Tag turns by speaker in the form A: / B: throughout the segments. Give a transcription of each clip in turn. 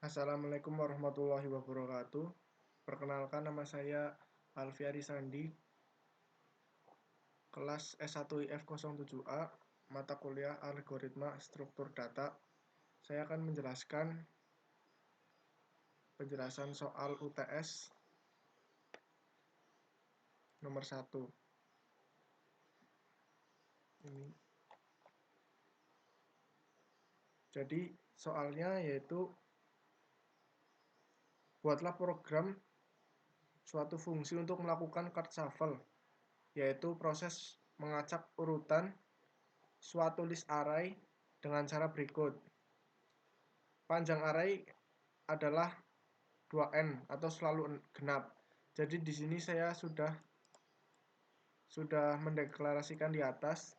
A: Assalamualaikum warahmatullahi wabarakatuh. Perkenalkan, nama saya Alfiari Sandi, kelas S1IF 07A, mata kuliah Algoritma Struktur Data. Saya akan menjelaskan penjelasan soal UTS nomor 1. Ini. Jadi soalnya yaitu buatlah program suatu fungsi untuk melakukan card shuffle, yaitu proses mengacak urutan suatu list array dengan cara berikut. Panjang array adalah 2n atau selalu genap. Jadi di sini saya sudah mendeklarasikan di atas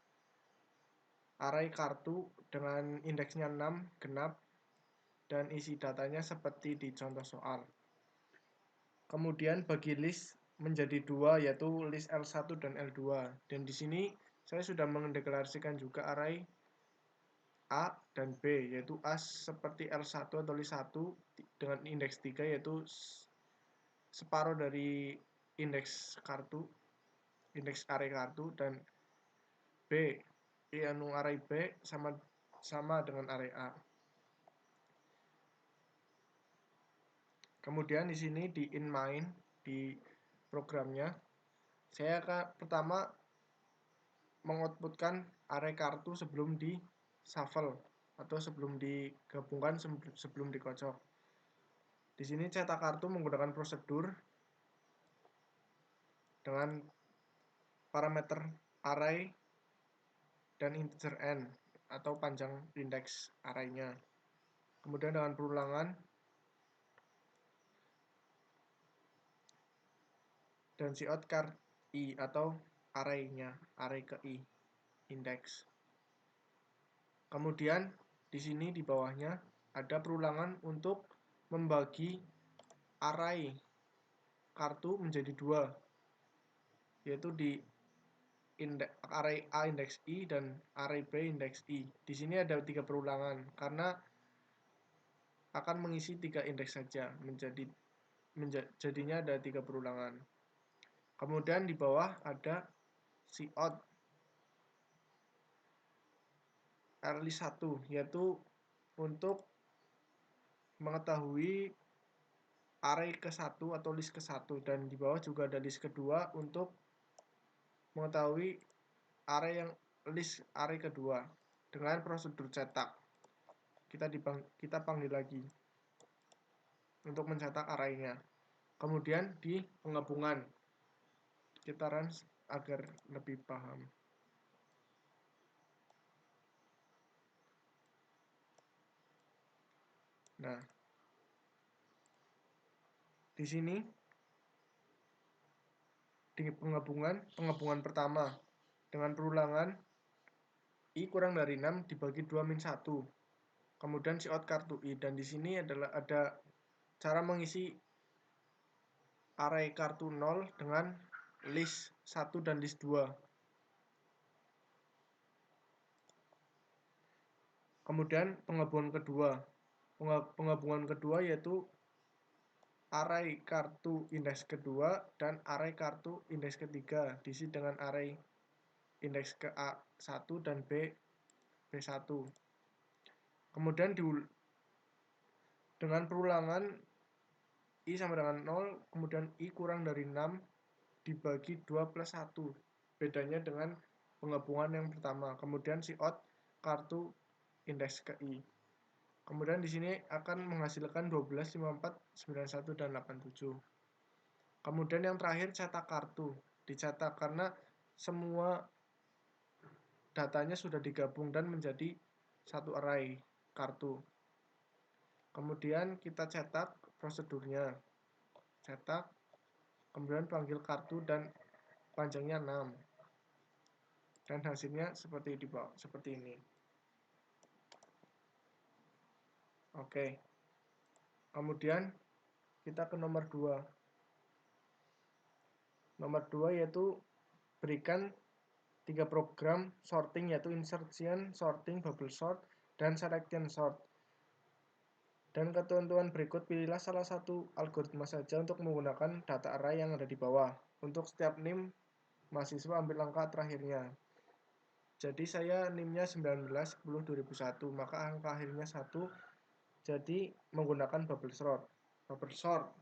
A: array kartu dengan indeksnya 6 genap dan isi datanya seperti di contoh soal. Kemudian bagi list menjadi dua, yaitu list L1 dan L2. Dan di sini saya sudah mendeklarasikan juga array A dan B, yaitu A seperti L1 atau list 1 dengan indeks 3, yaitu separuh dari indeks kartu, indeks array kartu, dan B, array B sama dengan array A. Kemudian di sini di inMain di programnya, saya akan pertama mengoutputkan array kartu sebelum di shuffle atau sebelum digabungkan, sebelum dikocok. Di sini cetak kartu menggunakan prosedur dengan parameter array dan integer n atau panjang indeks array-nya. Kemudian dengan perulangan dan cout card i atau array-nya, array ke i indeks. Kemudian di sini di bawahnya ada perulangan untuk membagi array kartu menjadi dua, yaitu di array A indeks i dan array B indeks i. Di sini ada 3 perulangan karena akan mengisi 3 indeks saja, jadinya ada 3 perulangan. Kemudian di bawah ada cout list1, yaitu untuk mengetahui array ke-1 atau list ke-1, dan di bawah juga ada list kedua untuk mengetahui list array kedua dengan prosedur cetak. Kita panggil lagi untuk mencetak array-nya. Kemudian di penggabungan kita run agar lebih paham. Nah, di sini di penggabungan pertama dengan perulangan i kurang dari 6 dibagi 2 min 1. Kemudian cout kartu i, dan di sini adalah ada cara mengisi array kartu 0 dengan list 1 dan list 2. Kemudian penggabungan kedua yaitu array kartu indeks kedua dan array kartu indeks ketiga diisi dengan array indeks ke A1 dan B1. Kemudian dengan perulangan i sama dengan 0, kemudian i kurang dari 6 dibagi 2 plus 1. Bedanya dengan penggabungan yang pertama. Kemudian cout kartu indeks ke i. Kemudian di sini akan menghasilkan 12, 54, 91, dan 87. Kemudian yang terakhir cetak kartu. Dicetak karena semua datanya sudah digabung dan menjadi satu array kartu. Kemudian kita cetak prosedurnya. Cetak, kemudian panggil kartu dan panjangnya 6. Dan hasilnya seperti ini. Oke. Kemudian kita ke nomor 2. Nomor 2 yaitu berikan 3 program sorting, yaitu insertion, sorting, bubble sort, dan selection sort. Dan ketentuan berikut, pilihlah salah satu algoritma saja untuk menggunakan data array yang ada di bawah. Untuk setiap NIM, mahasiswa ambil angka terakhirnya. Jadi saya NIM-nya 19/10/2001, maka angka akhirnya 1. Jadi menggunakan bubble sort. Bubble sort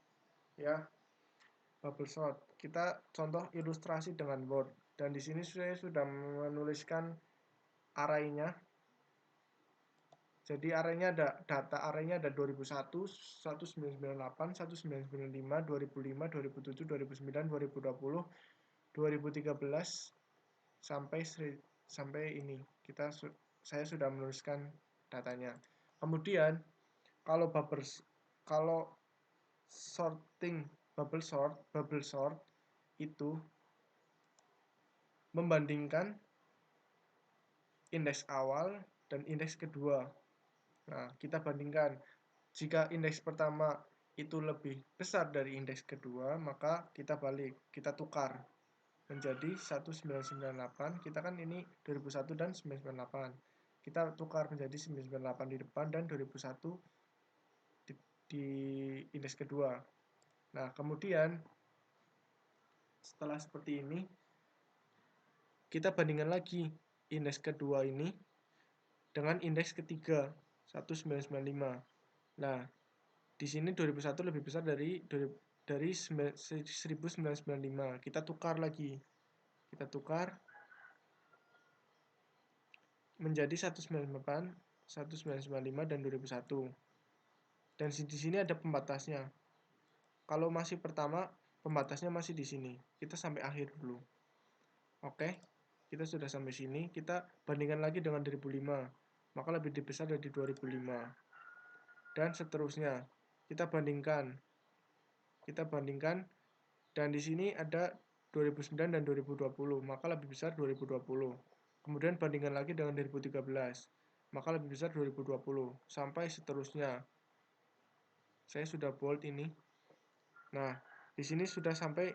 A: ya. Bubble sort. Kita contoh ilustrasi dengan Word. Dan di sini saya sudah menuliskan arraynya. Jadi arraynya ada data arraynya ada 2001, 1998, 1995, 2005, 2007, 2009, 2020, 2013 sampai ini. Saya sudah menuliskan datanya. Kemudian kalau sorting bubble sort itu membandingkan indeks awal dan indeks kedua. Nah, kita bandingkan. Jika indeks pertama itu lebih besar dari indeks kedua, maka kita balik, kita tukar menjadi 1998. Kita kan ini 2001 dan 1998. Kita tukar menjadi 1998 di depan dan 2001 di indeks kedua. Nah, kemudian setelah seperti ini, kita bandingkan lagi indeks kedua ini dengan indeks ketiga 1995. Nah, di sini 2001 lebih besar dari 1995. Kita tukar lagi. Kita tukar menjadi 1998, 1995 dan 2001. Dan di sini ada pembatasnya. Kalau masih pertama, pembatasnya masih di sini. Kita sampai akhir dulu. Oke. Kita sudah sampai sini, kita bandingkan lagi dengan 2005. Maka lebih besar dari 2005. Dan seterusnya. Kita bandingkan. Dan di sini ada 2009 dan 2020, maka lebih besar 2020. Kemudian bandingkan lagi dengan 2013, maka lebih besar 2020, sampai seterusnya. Saya sudah bold ini. Nah, di sini sudah sampai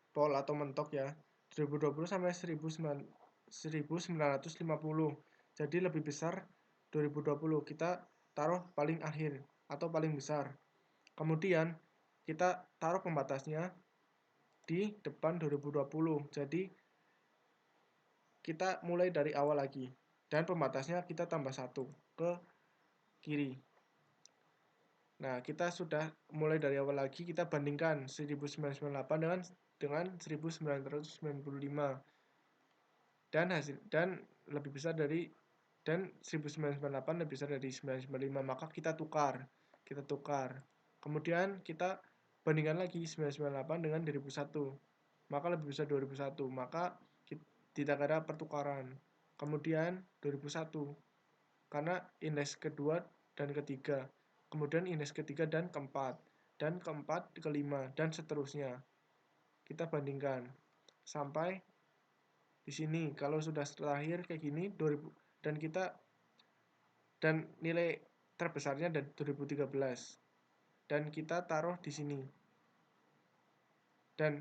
A: pol atau mentok ya. 2020 sampai 1950. Jadi lebih besar 2020. Kita taruh paling akhir atau paling besar. Kemudian kita taruh pembatasnya di depan 2020. Jadi kita mulai dari awal lagi. Dan pembatasnya kita tambah 1 ke kiri. Nah, kita sudah mulai dari awal lagi, kita bandingkan 1998 dengan 1995. Dan lebih besar dari 1998 lebih besar dari 1995, maka kita tukar. Kemudian kita bandingkan lagi 1998 dengan 2001. Maka lebih besar 2001, maka tidak ada pertukaran. Kemudian 2001 karena indeks kedua dan ketiga. Kemudian indeks ketiga dan keempat, kelima, dan seterusnya. Kita bandingkan sampai di sini. Kalau sudah terakhir kayak gini 2000 dan nilai terbesarnya dari 2013. Dan kita taruh di sini. Dan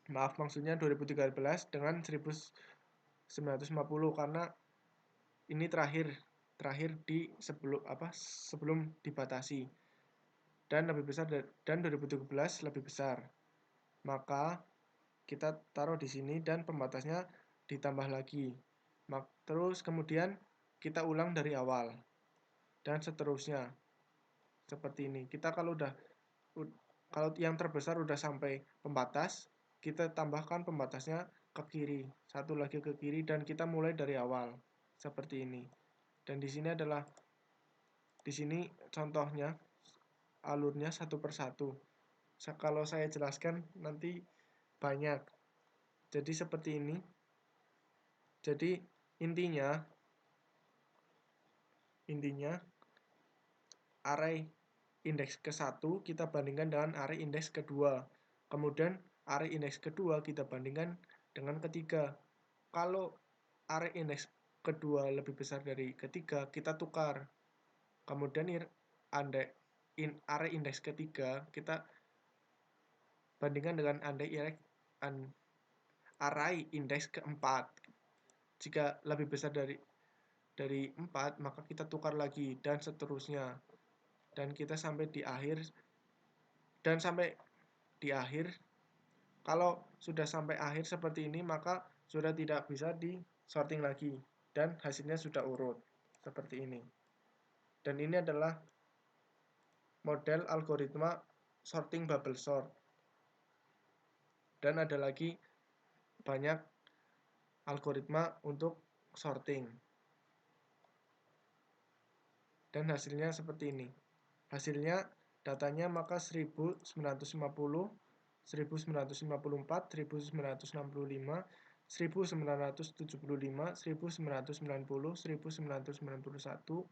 A: maksudnya 2013 dengan 1950 karena ini terakhir di sebelum dibatasi. Dan lebih besar dan 2017 lebih besar. Maka kita taruh di sini dan pembatasnya ditambah lagi. Terus kemudian kita ulang dari awal. Dan seterusnya. Seperti ini. Kita kalau yang terbesar udah sampai pembatas, kita tambahkan pembatasnya ke kiri, satu lagi ke kiri, dan kita mulai dari awal seperti ini. Dan di sini contohnya alurnya satu persatu. Kalau saya jelaskan nanti banyak. Jadi seperti ini. Jadi intinya array indeks ke-1 kita bandingkan dengan array indeks kedua. Kemudian array indeks kedua kita bandingkan dengan ketiga. Kalau array indeks kedua lebih besar dari ketiga, kita tukar. Kemudian array indeks ketiga kita bandingkan dengan array indeks keempat. Jika lebih besar dari dari 4, maka kita tukar lagi dan seterusnya. Dan kita sampai di akhir, dan sampai di akhir. Kalau sudah sampai akhir seperti ini, maka sudah tidak bisa di sorting lagi dan hasilnya sudah urut seperti ini. Dan ini adalah model algoritma sorting bubble sort. Dan ada lagi banyak algoritma untuk sorting. Dan hasilnya seperti ini. Hasilnya datanya maka 1950, 1954, 1965, 1975, 1990, 1991,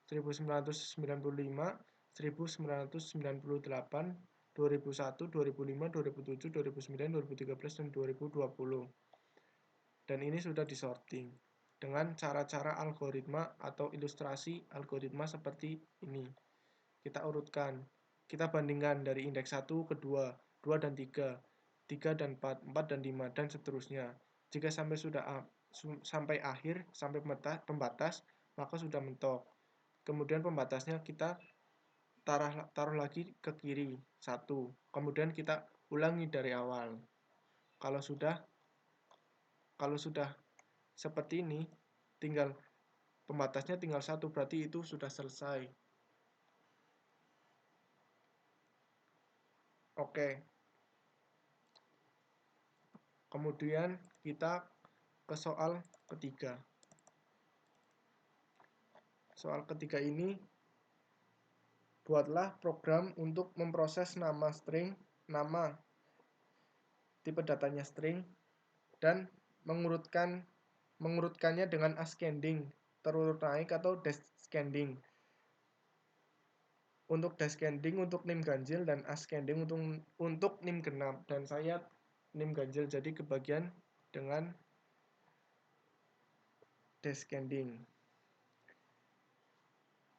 A: 1995, 1998, 2001, 2005, 2007, 2009, 2013, dan 2020. Dan ini sudah disorting dengan cara-cara algoritma atau ilustrasi algoritma seperti ini. Kita urutkan, kita bandingkan dari indeks 1 ke 2, 2 dan 3, 3 dan 4, 4 dan 5, dan seterusnya. Jika sampai akhir, sampai pembatas, maka sudah mentok. Kemudian pembatasnya kita taruh lagi ke kiri, 1. Kemudian kita ulangi dari awal. Kalau sudah seperti ini, tinggal pembatasnya tinggal 1, berarti itu sudah selesai. Oke. Kemudian kita ke soal ketiga. Soal ketiga ini, buatlah program untuk memproses nama string, nama tipe datanya string, dan mengurutkannya dengan ascending, terurut naik atau descending. Untuk descending untuk nim ganjil dan ascending untuk nim genap. Dan saya nim ganjil, jadi kebagian dengan descending.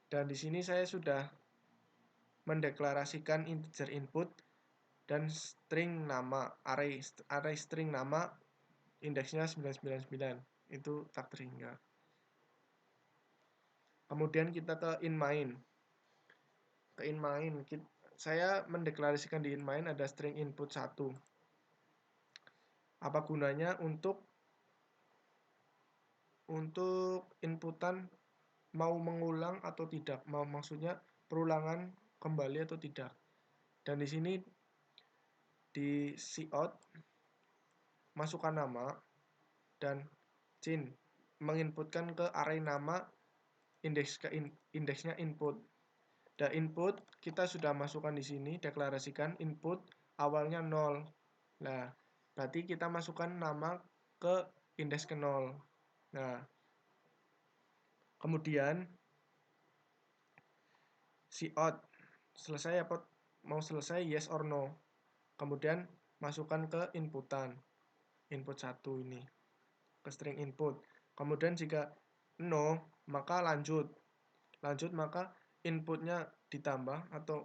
A: Dan di sini saya sudah mendeklarasikan integer input dan string nama, array string nama indeksnya 999. Itu tak terhingga. Kemudian kita ke inMain. Ke inMain, saya mendeklarasikan di inMain ada string input 1. Apa gunanya? Untuk inputan mau mengulang atau tidak, maksudnya perulangan kembali atau tidak. Dan di sini di cout masukkan nama dan cin menginputkan ke array nama indeksnya input. Dan input kita sudah masukkan di sini, deklarasikan input awalnya 0. Nah, berarti kita masukkan nama ke indeks ke 0. Nah, kemudian cout selesai apa mau selesai, yes or no. Kemudian masukkan ke inputan, input 1 ini ke string input. Kemudian jika no, maka lanjut maka inputnya ditambah atau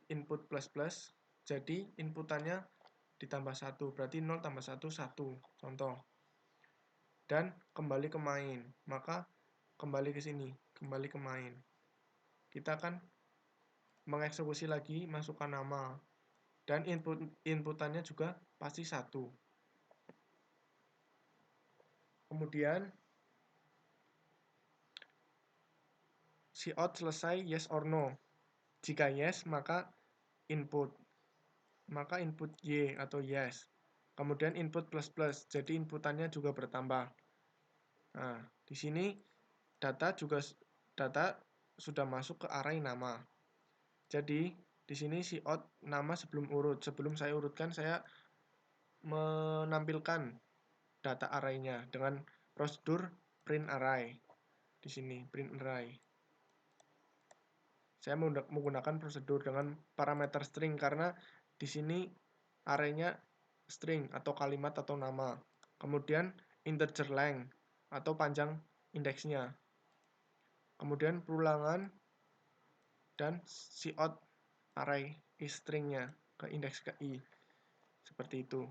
A: input plus plus, jadi inputannya ditambah 1, berarti 0 tambah 1, 1, contoh. Dan kembali ke main, maka kembali ke sini, kembali ke main. Kita akan mengeksekusi lagi, masukkan nama, dan inputannya juga pasti 1. Kemudian cout selesai, yes or no. Jika yes, maka input Y atau yes. Kemudian input plus plus, jadi inputannya juga bertambah. Nah, di sini data sudah masuk ke array nama. Jadi di sini cout nama sebelum urut. Sebelum saya urutkan, saya menampilkan data array-nya dengan prosedur print array. Di sini print array. Saya menggunakan prosedur dengan parameter string karena di sini array-nya string atau kalimat atau nama. Kemudian integer length atau panjang indeksnya. Kemudian perulangan dan cout array string-nya ke indeks ke i. Seperti itu.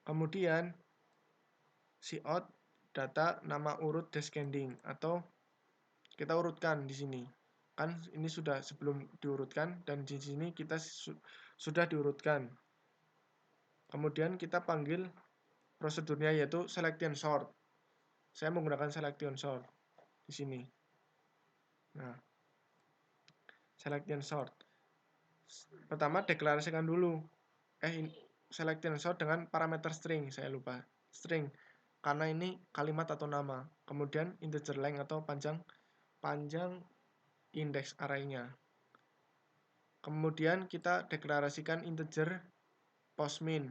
A: Kemudian cout data nama urut descending, atau kita urutkan di sini. Kan ini sudah sebelum diurutkan, dan di sini kita sudah diurutkan. Kemudian kita panggil prosedurnya, yaitu selection sort. Saya menggunakan selection sort di sini. Nah, selection sort. Pertama deklarasikan dulu. Selection sort dengan parameter string, saya lupa. String, karena ini kalimat atau nama. Kemudian integer length atau panjang indeks array-nya. Kemudian kita deklarasikan integer postmin.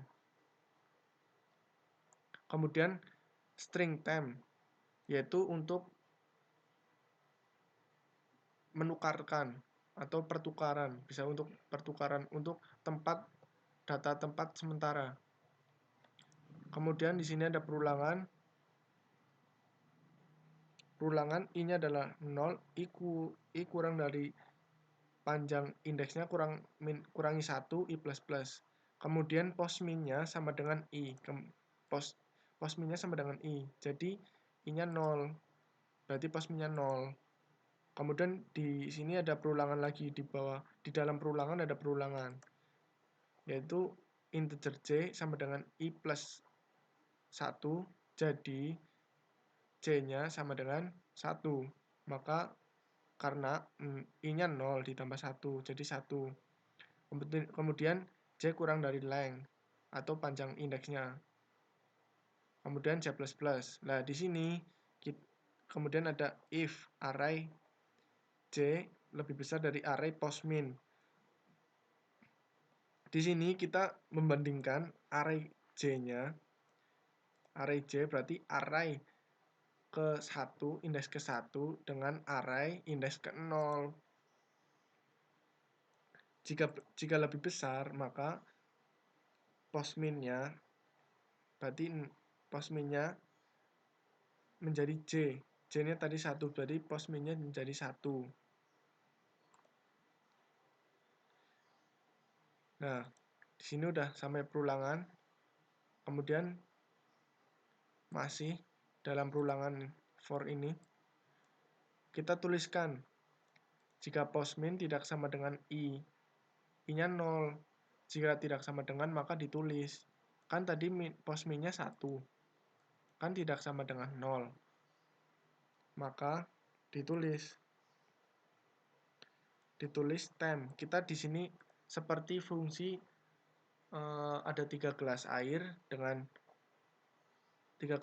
A: Kemudian string temp, yaitu untuk menukarkan atau pertukaran, bisa untuk pertukaran untuk data tempat sementara. Kemudian di sini ada perulangan. Perulangan i-nya adalah 0, i kurang dari panjang indeksnya kurangi 1, i plus plus. Kemudian postmin-nya sama dengan i. Postmin-nya sama dengan i. Jadi i-nya 0. Berarti postmin-nya 0. Kemudian di sini ada perulangan lagi di bawah. Di dalam perulangan ada perulangan, yaitu integer c sama dengan i plus 1. Jadi c-nya sama dengan 1. Maka karena i-nya 0 ditambah 1, jadi 1. Kemudian c kurang dari length atau panjang indeksnya. Kemudian c++. Nah, di sini kemudian ada if array c lebih besar dari array postmin. Di sini kita membandingkan array j-nya. Array j berarti array ke-1, indeks ke-1 dengan array indeks ke-0. Jika lebih besar, maka postmin-nya berarti postmin-nya menjadi j. J-nya tadi 1, berarti postmin-nya menjadi 1. Nah, di sini udah sampai perulangan. Kemudian masih dalam perulangan for ini, kita tuliskan jika postmin tidak sama dengan i-nya 0. Jika tidak sama dengan, maka ditulis. Kan tadi postmin-nya 1. Kan tidak sama dengan 0. Maka ditulis temp. Kita di sini seperti fungsi ada 3 gelas air dengan 3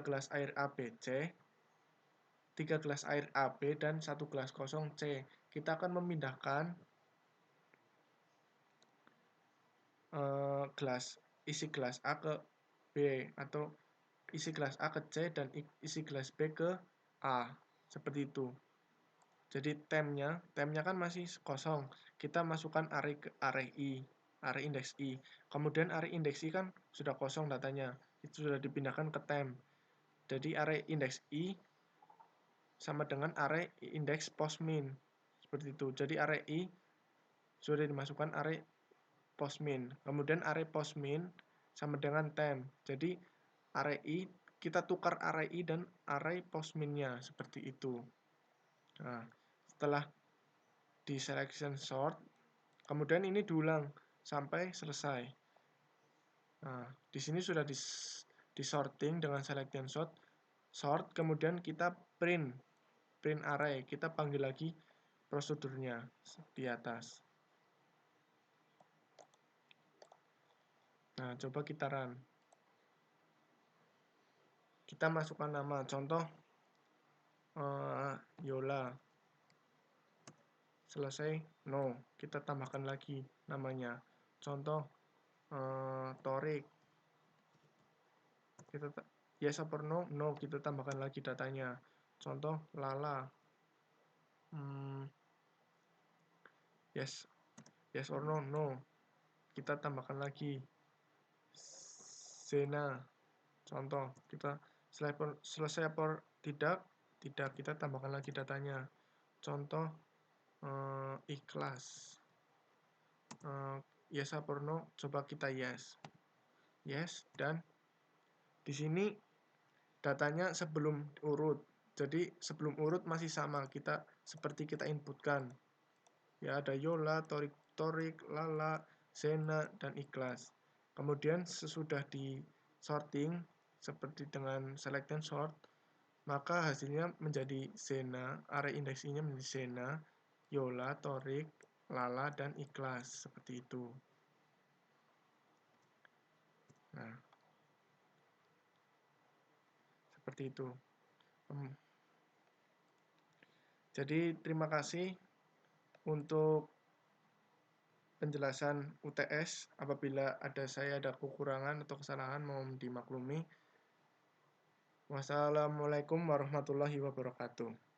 A: gelas air A, B, C, 3 gelas air A, B, dan 1 gelas kosong C. Kita akan memindahkan isi gelas A ke B, atau isi gelas A ke C dan isi gelas B ke A, seperti itu. Jadi temp-nya kan masih kosong. Kita masukkan array i, array indeks i. Kemudian array indeks i kan sudah kosong datanya, itu sudah dipindahkan ke temp. Jadi array indeks i sama dengan array indeks postmin, seperti itu. Jadi array i sudah dimasukkan array postmin. Kemudian array postmin sama dengan temp. Jadi array i kita tukar array i dan array postmin-nya, seperti itu. Nah, setelah di selection sort, kemudian ini diulang sampai selesai. Nah, di sini sudah di sorting dengan selection sort, kemudian kita print array, kita panggil lagi prosedurnya di atas. Nah, coba kita run. Kita masukkan nama, contoh Yola. Selesai, no. Kita tambahkan lagi namanya. Contoh Torik. Kita yes or no, no. Kita tambahkan lagi datanya. Contoh Lala. Yes or no, no. Kita tambahkan lagi. Zena. Contoh, kita selesai apa tidak, kita tambahkan lagi datanya. Contoh ikhlas. Yes or no, coba kita yes, dan di sini datanya sebelum urut. Jadi sebelum urut masih sama, seperti kita inputkan. Ya, ada Yola, Torik, Lala, Zena, dan Ikhlas. Kemudian sesudah di sorting seperti dengan select and sort, maka hasilnya menjadi Zena, array indeksinya menjadi Zena, Yola, Torik, Lala, dan Ikhlas, seperti itu. Nah, seperti itu. Jadi terima kasih untuk penjelasan UTS. Apabila saya ada kekurangan atau kesalahan, mohon dimaklumi. Wassalamualaikum warahmatullahi wabarakatuh.